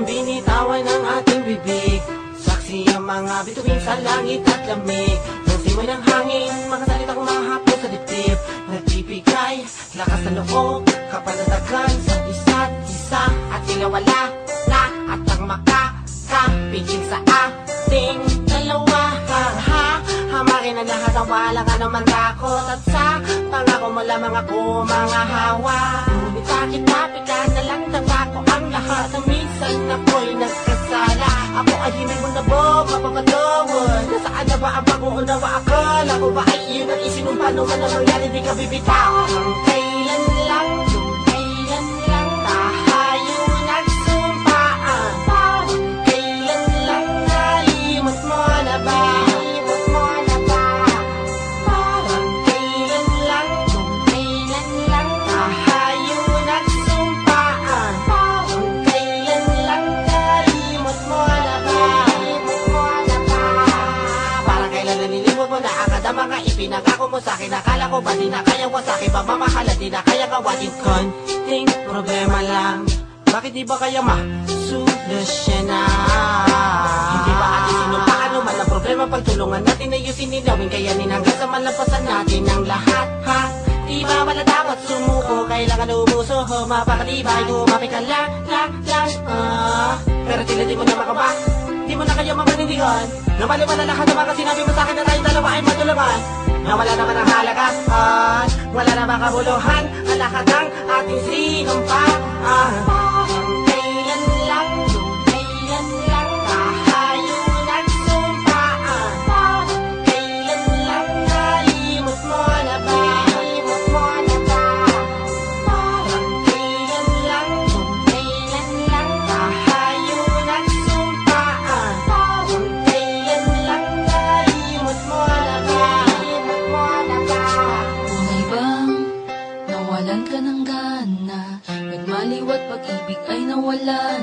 ang binitawan ng ating bibig. Saksi ang mga bituin sa langit at lamig. Yung simoy ng hangin, mga salita kong mga hapon sa dibdib. Nagbibigay lakas na loob, kapanatagan sa isa't isa. At sila wala na at ang makakapigil sa ating dalawa. Hamarin ang lahat ang walang anumang takot. At sa pangako mo lamang ako mga hawa. Ngunit bakit napigan na lang tabako ang lahat ng minsan ako'y nagkasala. Ako ay hindi mo na ba mapapatawad? Nasaan na ba ang pag-uunawa? Akala ko ba ay yun ang isinumpa nung man ang nangyari di ka bibitaw? Kailan lang, kailan lang tayo nagsumpaan? Kailan lang nalimot mo na ba? Mga ipinangako mo sa'kin, akala ko ba di na kaya mo sa'kin? Pagmamahala di na kaya gawain. Konting problema lang, bakit di ba kaya ma-solusyonan? Hindi ba atin sinumpaan naman ang problema? Pagtulungan natin ayusin ninawin, kayanin hanggang sa malampasan natin ang lahat, ha? Di ba wala dapat sumuko, kailangan umuso, mapakatibay, kumapit ka lang, pero tila di mo na makaba, di mo na kaya mapanindigan. Namaliwan na lahat ng mga sinabi mo sa'kin na tayong dalawa ay matulaman. Nawala naman ang halagaan, wala na makabuluhan ang lahat ng ating sinumpaan. Kailan lang, kailan lang tayo nagsumpaan? Kailan lang nalimot mo na ba? Nalimot mo na ba? Kailan lang, kailan lang tayo nagsumpaan? Kailan lang nalimot mo na ba? Nalimot mo na ba? Tunay bang nawalan ka ng gana? Nagmaliwat pag-ibig ay nawalan.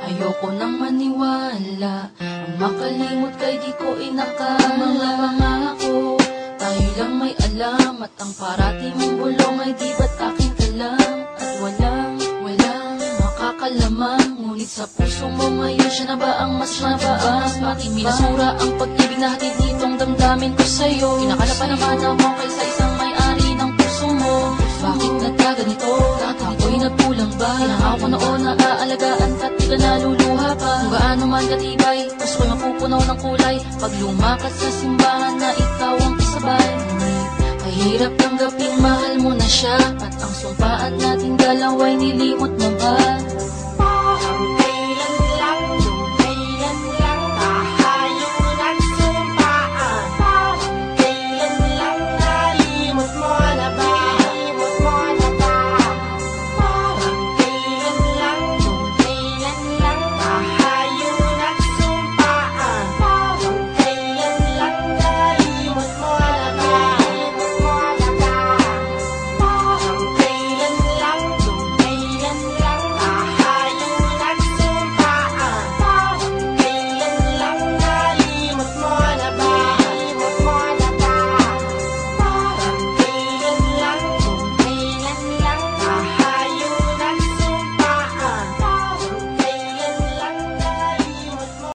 Ayoko nang maniwala. Ang makalimot kay di ko inakala. Mga pangako, tayo lang may alam. At ang parati mong bulong ay di ba't akin ka lang? At walang makakalamang. Ngunit sa puso mo ngayon siya na ba ang mas mababas? Bakit minasura ang pag-ibig na hatid nitong damdamin ko sa'yo? Kinakala pa naman ako kaysa isang may-ari ng puso mo. Bakit nagkaganito? Ako'y nagkulang ba? Tinangaw ko noon na aalagaan ka't di ka naluluha pa. Kung gaano man katibay, gusto ko'y mapupunaw ng kulay. Pag lumakas sa simbahan na ikaw ang kasabay. Kahirap tanggaping mahal mo na siya. At ang sumpaan nating dalawa'y nilimot mo ba?